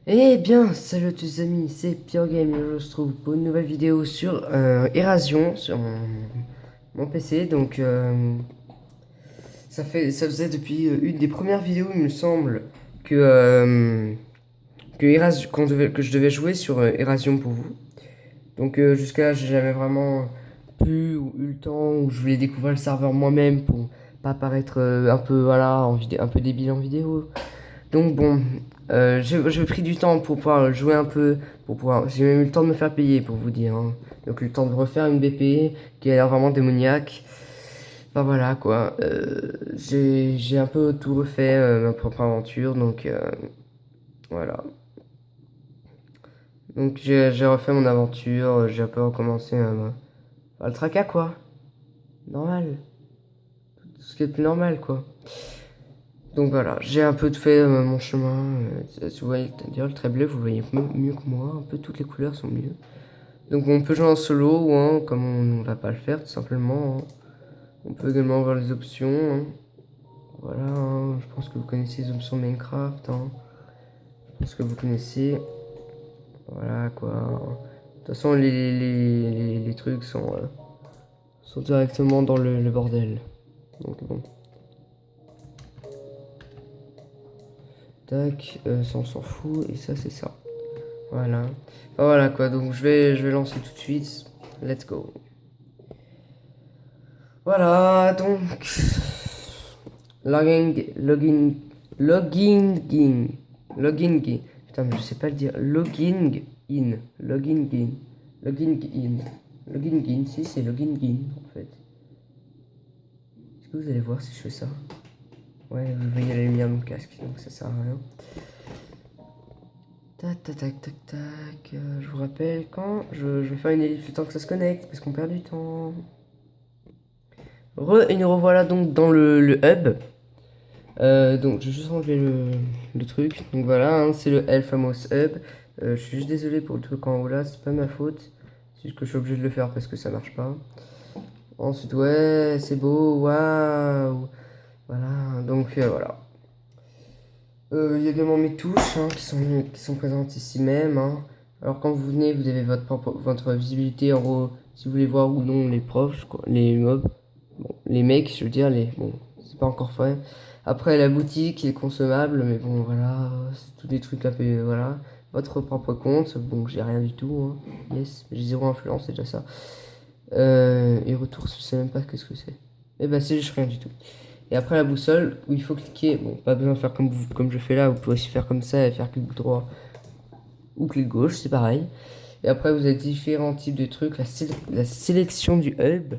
Eh bien, salut à tous les amis, c'est Pierre Game et je se trouve pour une nouvelle vidéo sur Erasion, sur mon PC. Donc, ça faisait depuis une des premières vidéos, il me semble, que je devais jouer sur Erasion pour vous. Donc, jusqu'à là, j'ai jamais vraiment pu ou eu le temps, ou je voulais découvrir le serveur moi-même pour pas paraître un peu, voilà, un peu débile en vidéo. Donc bon, j'ai pris du temps pour pouvoir jouer un peu, j'ai même eu le temps de me faire payer pour vous dire, hein. Donc le temps de refaire une BP qui a l'air vraiment démoniaque. Enfin voilà quoi, j'ai un peu tout refait, ma propre aventure, donc voilà. Donc j'ai refait mon aventure, j'ai un peu recommencé le tracas quoi, normal, tout ce qui est plus normal quoi. Donc voilà, j'ai un peu fait mon chemin. Vous voyez, d'ailleurs, le trait bleu, vous le voyez mieux que moi. Un peu toutes les couleurs sont mieux. Donc on peut jouer en solo, hein, comme on va pas le faire, tout simplement, hein. On peut également voir les options, hein. Voilà, hein, je pense que vous connaissez les options Minecraft, hein. Je pense que vous connaissez. Voilà quoi. De toute façon, les trucs sont directement dans le bordel. Donc bon. Tac, ça on s'en fout. Et ça, c'est ça. Voilà. Enfin, voilà quoi, donc je vais lancer tout de suite. Let's go. Voilà, donc. Login, login, putain, mais je sais pas le dire. Login in. Login in. Login in, si c'est login in en fait. Est-ce que vous allez voir si je fais ça? Ouais, vous voyez la lumière de mon casque, donc ça sert à rien. Tac, tac, tac, tac, tac. Je vous rappelle quand je vais faire une élite le temps que ça se connecte, parce qu'on perd du temps. Et nous revoilà donc dans le hub. Donc je vais juste enlever le truc. Donc voilà, hein, c'est le Famous Hub. Je suis juste désolé pour le truc en haut là, c'est pas ma faute. C'est juste que je suis obligé de le faire parce que ça marche pas. Ensuite, ouais, c'est beau, waouh. Voilà, donc voilà. Il y a également mes touches hein, qui sont présentes ici même, hein. Alors quand vous venez, vous avez votre visibilité en gros, si vous voulez voir ou non les profs, quoi, les mobs, bon, les mecs, je veux dire, bon, c'est pas encore fait. Après la boutique est consommable, mais bon voilà, c'est tous des trucs un peu, voilà. Votre propre compte, bon j'ai rien du tout, hein. Yes, j'ai zéro influence, c'est déjà ça. Et retour, je sais même pas qu'est-ce que c'est. Et bah c'est juste rien du tout. Et après la boussole, où il faut cliquer, bon, pas besoin de faire comme je fais là, vous pouvez aussi faire comme ça et faire clic droit ou clic gauche, c'est pareil. Et après, vous avez différents types de trucs, la sélection du hub.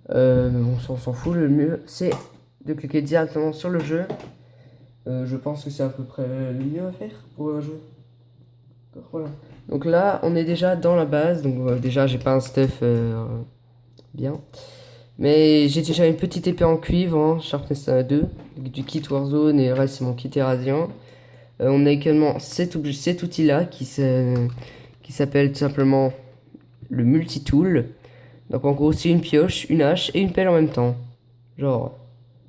On s'en fout, le mieux c'est de cliquer directement sur le jeu. Je pense que c'est à peu près le mieux à faire pour un jeu. Voilà. Donc là, on est déjà dans la base, donc déjà, j'ai pas un stuff bien. Mais j'ai déjà une petite épée en cuivre, hein, Sharpness 2, du kit Warzone et le reste c'est mon kit Erasion. On a également cet outil-là qui s'appelle tout simplement le multi-tool. Donc en gros c'est une pioche, une hache et une pelle en même temps. Genre,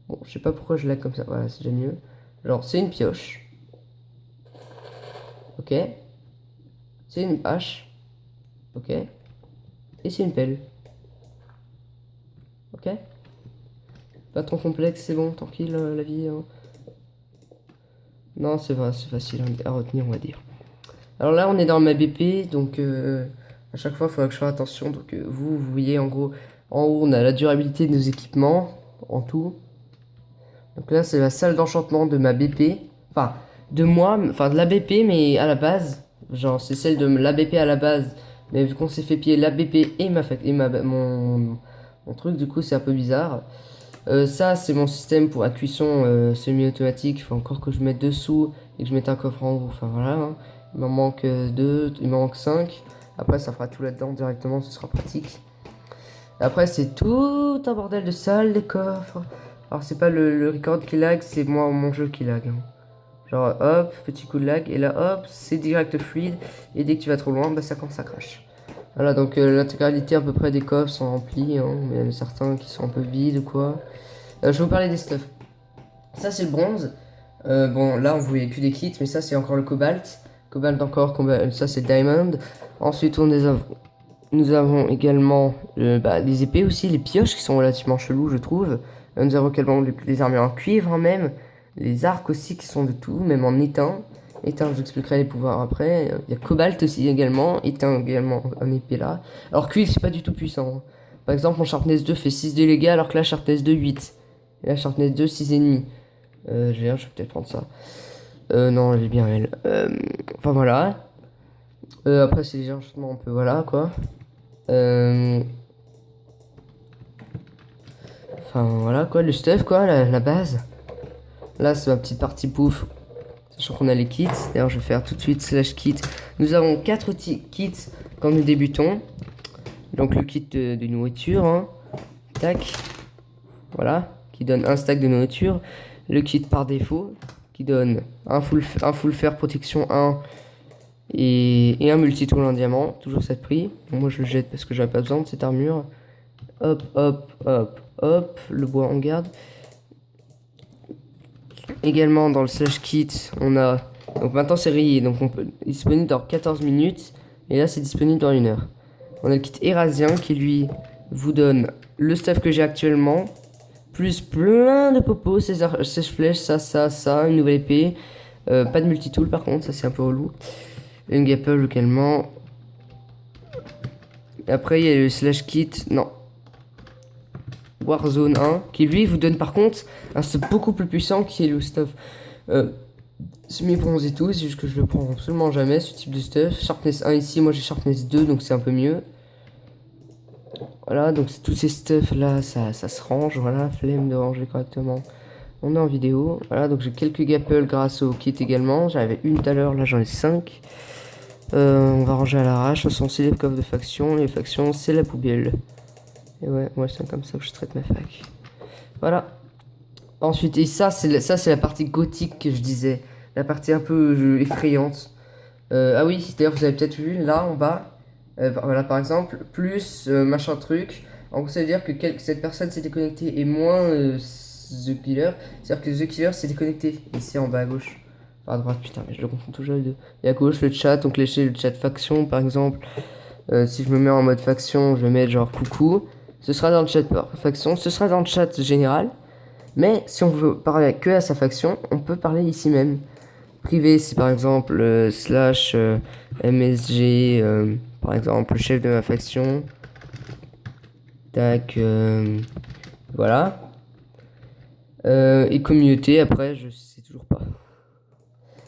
bon je sais pas pourquoi je l'ai comme ça, voilà c'est déjà mieux. Genre c'est une pioche, ok, c'est une hache, ok, et c'est une pelle, ok. Pas trop complexe, c'est bon, tranquille la vie, hein. Non c'est vrai, c'est facile à retenir on va dire. Alors là, on est dans ma BP, donc à chaque fois, il faudra que je fasse attention. Donc vous voyez en gros, en haut, on a la durabilité de nos équipements, en tout. Donc là, c'est la salle d'enchantement de ma BP. Enfin, de moi, enfin de la BP, mais à la base. Genre, c'est celle de la BP à la base. Mais vu qu'on s'est fait piller la BP mon truc, du coup, c'est un peu bizarre. Ça, c'est mon système pour la cuisson semi-automatique. Il faut encore que je mette dessous et que je mette un coffre en haut. Enfin voilà, hein. Il m'en manque deux, il m'en manque 5. Après, ça fera tout là-dedans directement, ce sera pratique. Après, c'est tout un bordel de salles, des coffres. Alors, c'est pas le record qui lag, c'est moi, mon jeu qui lag, hein. Genre, hop, petit coup de lag, et là, hop, c'est direct fluide. Et dès que tu vas trop loin, bah, ça crache. Voilà, donc l'intégralité à peu près des coffres sont remplis, hein, mais il y en a certains qui sont un peu vides ou quoi. Je vais vous parler des stuffs. Ça, c'est le bronze. Bon, là, on voyait que des kits, mais ça, c'est encore le cobalt. Cobalt encore, ça c'est Diamond. Ensuite, nous avons également les épées aussi, les pioches qui sont relativement chelous, je trouve. Nous avons également les armures en cuivre, hein, même. Les arcs aussi qui sont de tout, même en étain. Éteint, je vous expliquerai les pouvoirs après. Il y a Cobalt aussi également. Éteint également un épée là. Alors cuivre, c'est pas du tout puissant. Par exemple, mon Sharpness 2 fait 6 de dégâts alors que la Sharpness 2, 8. Et la Sharpness 2, 6,5. Je vais peut-être prendre ça. Non, elle est bien elle. Enfin voilà. Après, c'est les enchantements un peu voilà quoi. Enfin voilà quoi, le stuff quoi, la base. Là, c'est ma petite partie pouf. Sachant qu'on a les kits. D'ailleurs, je vais faire tout de suite slash kit. Nous avons 4 kits quand nous débutons. Donc le kit de nourriture. Hein. Tac. Voilà. Qui donne un stack de nourriture. Le kit par défaut. Qui donne un full fer protection 1. Et un multitool en diamant. Toujours 7 prix. Donc, moi, je le jette parce que j'avais pas besoin de cette armure. Hop, hop, hop, hop. Le bois on garde. Également dans le slash kit, on a. Donc maintenant c'est rayé, donc on peut. Disponible dans 14 minutes. Et là c'est disponible dans 1 heure. On a le kit Érasien qui lui vous donne le stuff que j'ai actuellement. Plus plein de popos, 16 flèches, ça, une nouvelle épée. Pas de multitool par contre, ça c'est un peu relou. Une gapple également. Et après il y a le slash kit. Non. Warzone 1 qui lui vous donne par contre un stuff beaucoup plus puissant qui est le stuff semi-bronze et tout, c'est juste que je le prends absolument jamais ce type de stuff. Sharpness 1 ici, moi j'ai Sharpness 2 donc c'est un peu mieux. Voilà, donc tous ces stuff là ça se range, voilà, flemme de ranger correctement. On est en vidéo, voilà, donc j'ai quelques gapples grâce au kit également, j'avais une tout à l'heure, là j'en ai 5. On va ranger à l'arrache, ce sont c'est les coffres de factions, les factions c'est la poubelle. Et ouais, moi c'est comme ça que je traite ma fac. Voilà. Ensuite, et ça c'est la partie gothique que je disais. La partie un peu effrayante. Ah oui, d'ailleurs vous avez peut-être vu, là en bas. Voilà par exemple, plus machin truc. En gros ça veut dire que cette personne s'est déconnectée et moins The Killer. C'est-à-dire que The Killer s'est déconnecté. Ici en bas à gauche. Enfin à droite, putain, mais je le confonds toujours les deux. Et à gauche le chat, donc lécher le chat faction par exemple. Si je me mets en mode faction, je vais mettre genre coucou. Ce sera dans le chat par faction, ce sera dans le chat général. Mais si on veut parler que à sa faction, on peut parler ici même. Privé, c'est par exemple slash MSG, par exemple le chef de ma faction. Tac, voilà. Et communauté, après, je sais toujours pas.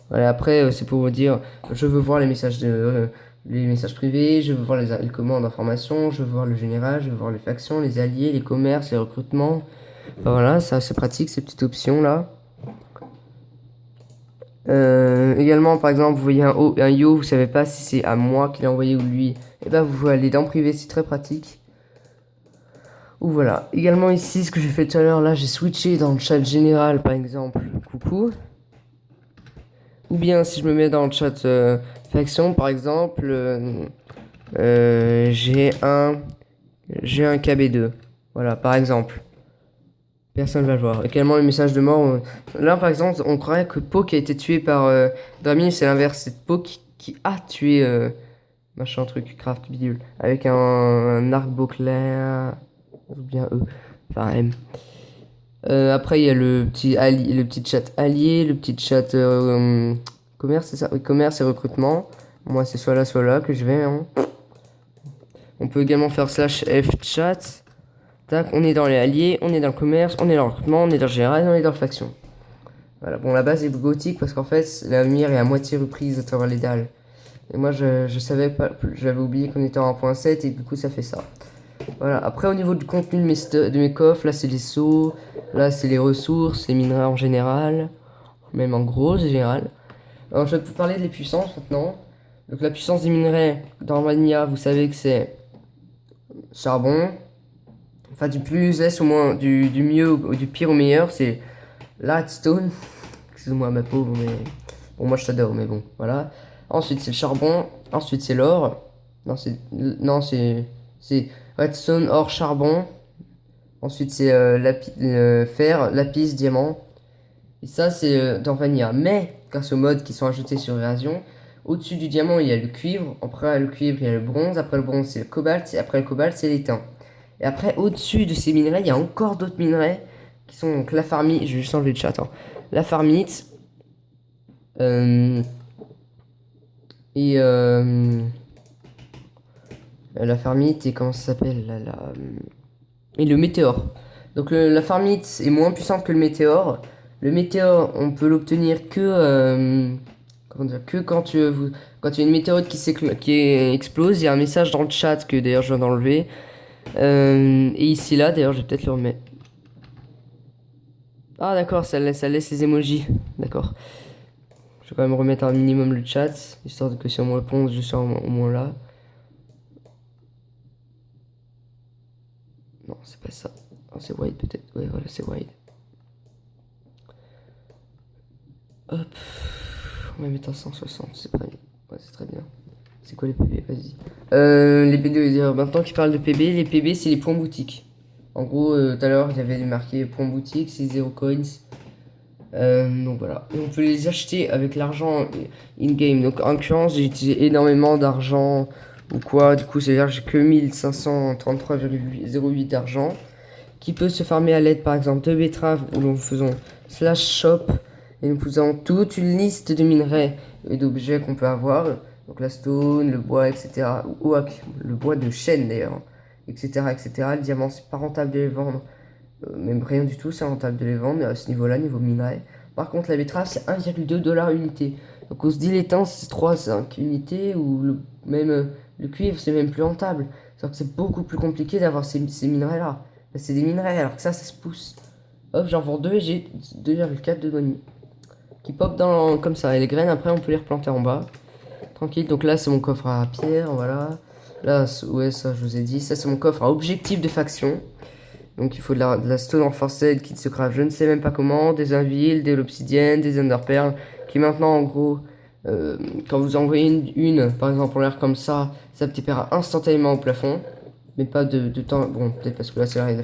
Voilà, après, c'est pour vous dire, je veux voir les messages privés, je veux voir les commandes d'information, je veux voir le général, je veux voir les factions, les alliés, les commerces, les recrutements. Enfin, voilà, ça c'est pratique ces petites options là. Également, par exemple, vous voyez un yo, vous savez pas si c'est à moi qui l'a envoyé ou lui. Et ben vous pouvez aller dans privé, c'est très pratique. Ou voilà. Également ici, ce que j'ai fait tout à l'heure, là j'ai switché dans le chat général par exemple. Coucou. Ou bien si je me mets dans le chat faction par exemple, j'ai un KB2. Voilà, par exemple. Personne va le voir. Également le message de mort. Là par exemple, on croirait que Poke a été tué par Drami, c'est l'inverse. C'est Poke qui a tué machin truc, craft bidule. Avec un arc-bouclair. Ou bien E. Enfin M. Après il y a le petit chat allié, le petit chat commerce, c'est ça? Oui, commerce et recrutement. Moi c'est soit là que je vais. Hein. On peut également faire slash F chat. Tac, on est dans les alliés, on est dans le commerce, on est dans le recrutement, on est dans le général, on est dans la faction. Voilà, bon la base est gothique parce qu'en fait la lumière est à moitié reprise à travers les dalles. Et moi je savais pas, j'avais oublié qu'on était en 1.7 et du coup ça fait ça. Voilà, après au niveau du contenu de mes coffres, là c'est les seaux, là c'est les ressources, les minerais en général, même en gros général. Alors je vais vous parler des puissances maintenant. Donc la puissance des minerais dans Vanilla, vous savez que c'est charbon. Enfin du plus S au moins, du mieux ou du pire au meilleur, c'est Lightstone. Excuse-moi ma pauvre, mais bon moi je t'adore, mais bon, voilà. Ensuite c'est le charbon, ensuite c'est l'or. Non c'est redstone, or, charbon. Ensuite c'est fer, lapis, diamant. Et ça c'est dans Vanilla. Mais grâce aux mods qui sont ajoutés sur Erasion, Au-dessus du diamant, il y a le cuivre. Après le cuivre, il y a le bronze. Après le bronze, c'est le cobalt. Et après le cobalt, c'est l'étain. Et après, au-dessus de ces minerais, il y a encore d'autres minerais qui sont donc la farmite. Je vais juste enlever le chat. Hein. La farmite. Euh, et la farmite et comment ça s'appelle et le météore. Donc la farmite est moins puissante que le météore. Le météore, on peut l'obtenir que comment dire, que quand il y a une météorite qui explose. Il y a un message dans le chat que d'ailleurs je viens d'enlever. Et ici là, d'ailleurs, je vais peut-être le remettre. Ah d'accord, ça laisse les emojis. D'accord. Je vais quand même remettre un minimum le chat, histoire que si on me répond, je sois au moins là. Non, c'est pas ça. Oh, c'est wide peut-être. Ouais, voilà, c'est wide. Hop. On va mettre un 160, c'est très bien. Ouais, c'est très bien. C'est quoi les PB? Vas-y. Les PB, maintenant qu'il parle de PB, les PB, c'est les points boutiques. En gros, tout à l'heure, il y avait marqué points boutiques, c'est 0 coins. Donc voilà. Et on peut les acheter avec l'argent in-game. Donc en l'occurrence, j'ai utilisé énormément d'argent ou quoi. Du coup, c'est-à-dire que j'ai que 1533,08 d'argent qui peut se farmer à l'aide par exemple de betteraves où nous faisons slash shop et nous faisons toute une liste de minerais et d'objets qu'on peut avoir. Donc la stone, le bois, etc. Ou le bois de chêne d'ailleurs, etc., etc. Le diamant, c'est pas rentable de les vendre. Même rien du tout, c'est rentable de les vendre à ce niveau-là, niveau minerai. Par contre, la betterave, c'est 1,2 $ unité. Donc on se dit l'étain, c'est 3,5 unités, ou même le cuivre, c'est même plus rentable. C'est-à-dire que c'est beaucoup plus compliqué d'avoir ces minerais-là. C'est des minerais, alors que ça se pousse. Hop, j'en vends 2 et j'ai 2,4 de bonnie. Qui pop comme ça. Et les graines, après, on peut les replanter en bas. Tranquille. Donc là, c'est mon coffre à pierre, voilà. Là, ouais, ça, je vous ai dit. Ça, c'est mon coffre à objectif de faction. Donc il faut de la stone renforced qui se crave je ne sais même pas comment, des invils, de l'obsidienne, des enderpearls, qui maintenant en gros, quand vous envoyez une par exemple en l'air comme ça perd instantanément au plafond, mais pas de temps, bon peut-être parce que là c'est le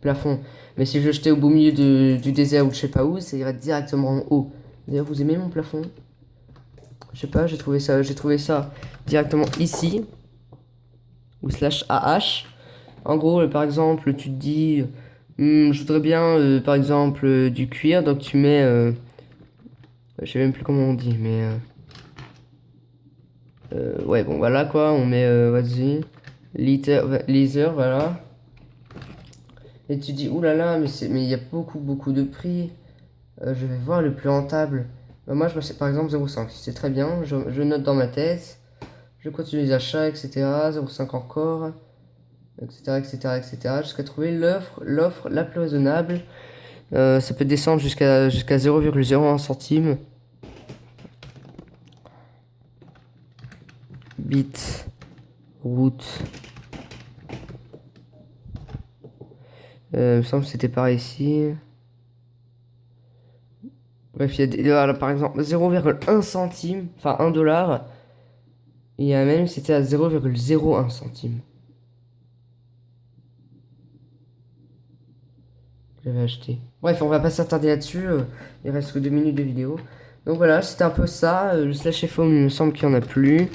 plafond, mais si je le jetais au beau milieu du désert ou je sais pas où, ça irait directement en haut. D'ailleurs vous aimez mon plafond? Je sais pas, j'ai trouvé ça directement ici, ou slash AH. En gros, par exemple, tu te dis, je voudrais bien, par exemple, du cuir, donc tu mets, je sais même plus comment on dit, mais, ouais, bon, voilà quoi, on met, vas-y, leather, voilà. Et tu dis, oulala, mais il y a beaucoup de prix. Je vais voir le plus rentable. Bah, moi, je m'achète par exemple 0,5, c'est très bien, je note dans ma tête, je continue les achats, etc. 0,5 encore. Etc., jusqu'à trouver l'offre la plus raisonnable. Ça peut descendre jusqu'à 0,01 centime. Bit, route. Il me semble que c'était par ici. Bref, il y a voilà, par exemple 0,1 centime, enfin 1 dollar. Et il y a même, c'était à 0,01 centime. J'avais acheté. Bref, on va pas s'attarder là-dessus. Il reste que 2 minutes de vidéo. Donc voilà, c'était un peu ça. Le slash FOM, il me semble qu'il n'y en a plus.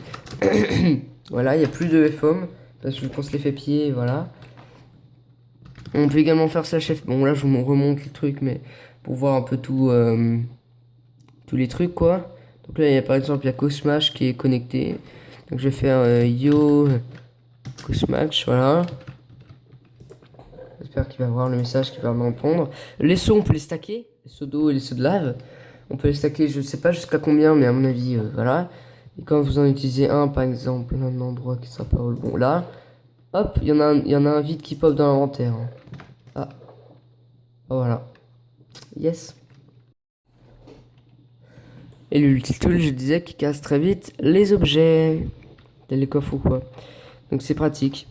Voilà, il n'y a plus de FOM. Parce qu'on se les fait piller, voilà. On peut également faire slash F. Bon, là, je vous remonte les trucs, mais pour voir un peu tout, tous les trucs, quoi. Donc là, il y a par exemple, il y a Cosmash qui est connecté. Donc je vais faire yo Cosmash, voilà. J'espère qu'il va voir le message, qu'il va me répondre. Les seaux, on peut les stacker. Les seaux d'eau et les seaux de lave. On peut les stacker, je sais pas jusqu'à combien, mais à mon avis, voilà. Et quand vous en utilisez un, par exemple, un endroit qui sera pas bon là, hop, il y en a un vide qui pop dans l'inventaire. Hein. Ah, voilà. Yes. Et le tool, je disais, qui casse très vite les objets, tels les coffres ou quoi. Donc c'est pratique.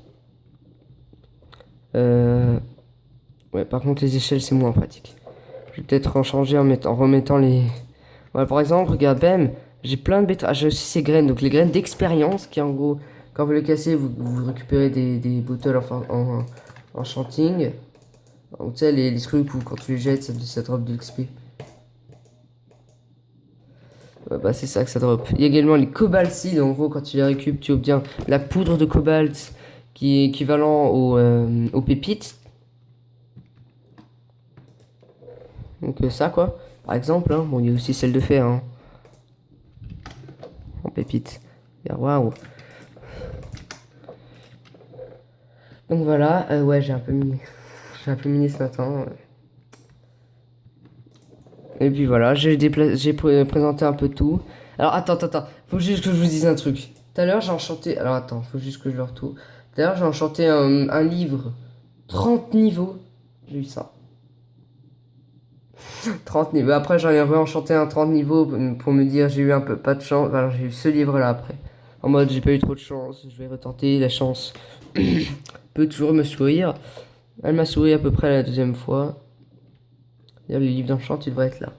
Ouais, par contre, les échelles, c'est moins pratique. Je vais peut-être en changer en remettant les... Voilà, par exemple, regarde, bam, j'ai plein de betteraves. J'ai aussi ces graines, donc les graines d'expérience qui, en gros, quand vous les cassez, vous récupérez des bottles en enchanting. Tu sais, les trucs où quand tu les jettes, ça drop de l'XP. Bah c'est ça que ça drop. Il y a également les cobalt seeds, en gros quand tu les récupères tu obtiens la poudre de cobalt qui est équivalent aux pépites. Donc ça quoi, par exemple, hein. Bon il y a aussi celle de fer hein. En pépites. Waouh. Donc voilà, ouais j'ai un peu miné. J'ai un peu miné ce matin. Et puis voilà, j'ai présenté un peu tout. Alors attends, faut juste que je vous dise un truc. Tout à l'heure j'ai enchanté. Alors attends, faut juste que je le retrouve. Tout à l'heure j'ai enchanté un livre. 30 niveaux. J'ai eu ça. 30 niveaux. Après j'en ai re-enchanté un 30 niveaux pour me dire j'ai eu un peu pas de chance. Alors j'ai eu ce livre là après. En mode j'ai pas eu trop de chance. Je vais retenter la chance. Peut toujours me sourire. Elle m'a souri à peu près la deuxième fois. D'ailleurs, le livre d'enchant, il devrait être là.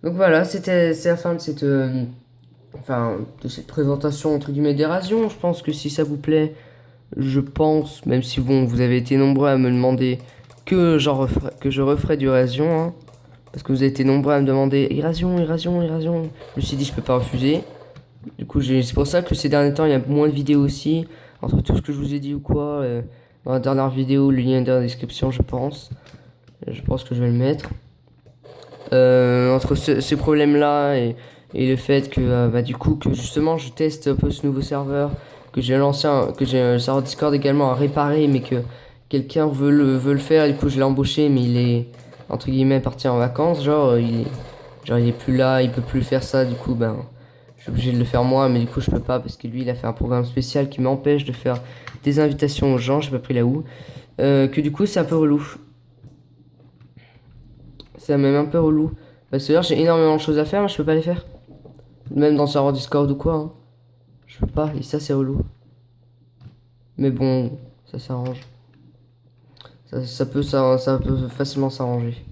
Donc voilà, c'est la fin de cette présentation entre guillemets d'Erasion. Je pense que si ça vous plaît, je pense, même si bon, vous avez été nombreux à me demander que je referai du Erasion, hein, parce que vous avez été nombreux à me demander Erasion. Je me suis dit je peux pas refuser. Du coup, c'est pour ça que ces derniers temps, il y a moins de vidéos aussi. Entre tout ce que je vous ai dit ou quoi, dans la dernière vidéo, le lien est dans la description, je pense. Je pense que je vais le mettre. Entre ces problèmes-là et le fait que, du coup, que justement, je teste un peu ce nouveau serveur, que j'ai le serveur Discord également à réparer, mais que quelqu'un veut le faire, et du coup, je l'ai embauché, mais il est, entre guillemets, parti en vacances, il est plus là, il peut plus faire ça, du coup, je suis obligé de le faire moi, mais du coup, je peux pas, parce que lui, il a fait un programme spécial qui m'empêche de faire des invitations aux gens, j'ai pas pris là où, que du coup, c'est un peu relou. C'est même un peu relou. Parce que là, j'ai énormément de choses à faire, mais je peux pas les faire. Même dans le serveur Discord ou quoi. Hein. Je peux pas, et ça, c'est relou. Mais bon, ça s'arrange. Ça peut facilement s'arranger.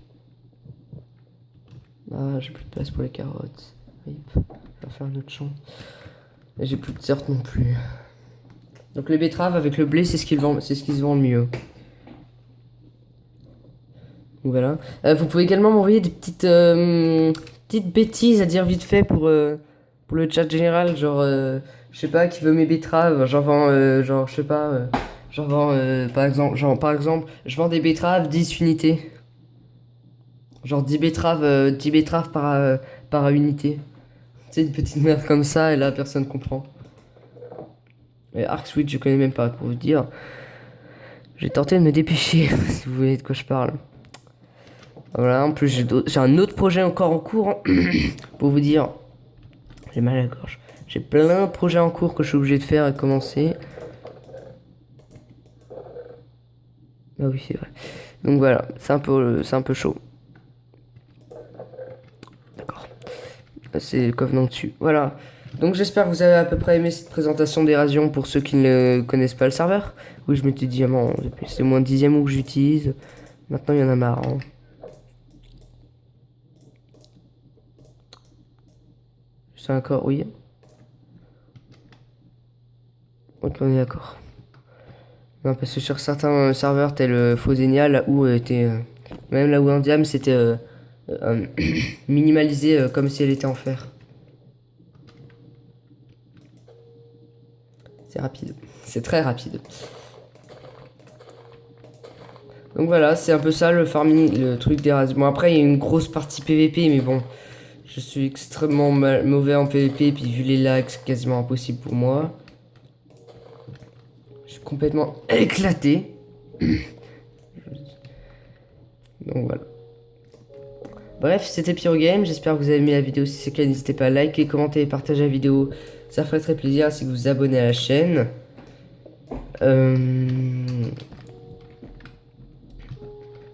Ah, j'ai plus de place pour les carottes. Rip. Je vais faire un autre champ. Et j'ai plus de certes non plus. Donc les betteraves avec le blé, c'est ce qui se vend le mieux. Voilà. Vous pouvez également m'envoyer des petites bêtises à dire vite fait pour le chat général. Genre, je sais pas, qui veut mes betteraves. J'en vends, je sais pas. J'en vends, par exemple, je vends des betteraves 10 unités. Genre 10 betteraves par unité. Tu sais, une petite merde comme ça, et là, personne comprend. Et Arc Switch, je connais même pas, pour vous dire. J'ai tenté de me dépêcher, si vous voyez de quoi je parle. Voilà, en plus j'ai un autre projet encore en cours, hein, pour vous dire, j'ai mal à la gorge. J'ai plein de projets en cours que je suis obligé de faire et de commencer. Ah oui, c'est vrai. Donc voilà, c'est un peu chaud. D'accord. C'est le Covenant dessus. Voilà. Donc j'espère que vous avez à peu près aimé cette présentation d'Erasion pour ceux qui ne connaissent pas le serveur. Oui, je m'étais dit, c'est moins 10e où que j'utilise. Maintenant, il y en a marre. Hein. C'est encore, oui. Ok, on est d'accord. Non, parce que sur certains serveurs, tel Fosenia, là où même là où Indiam, c'était minimalisé comme si elle était en fer. C'est rapide. C'est très rapide. Donc voilà, c'est un peu ça le farming, le truc d'Erasmus. Bon, après, il y a une grosse partie PVP, mais bon, je suis extrêmement mauvais en PVP, puis vu les lags, c'est quasiment impossible pour moi. Je suis complètement éclaté. Donc voilà. Bref, c'était Pyrogame, j'espère que vous avez aimé la vidéo. Si c'est le cas, n'hésitez pas à liker, commenter et partager la vidéo. Ça ferait très plaisir, ainsi que vous vous abonnez à la chaîne.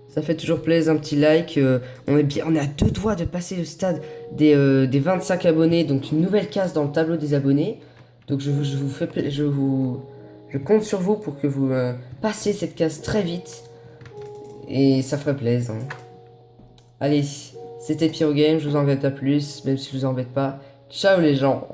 Ça fait toujours plaisir, un petit like. On est à 2 doigts de passer le stade des 25 abonnés. Donc une nouvelle case dans le tableau des abonnés. Donc je compte sur vous pour que vous passiez cette case très vite. Et ça ferait plaisir. Hein. Allez, c'était Pyrogame, je vous embête pas plus, même si je vous embête pas. Ciao les gens.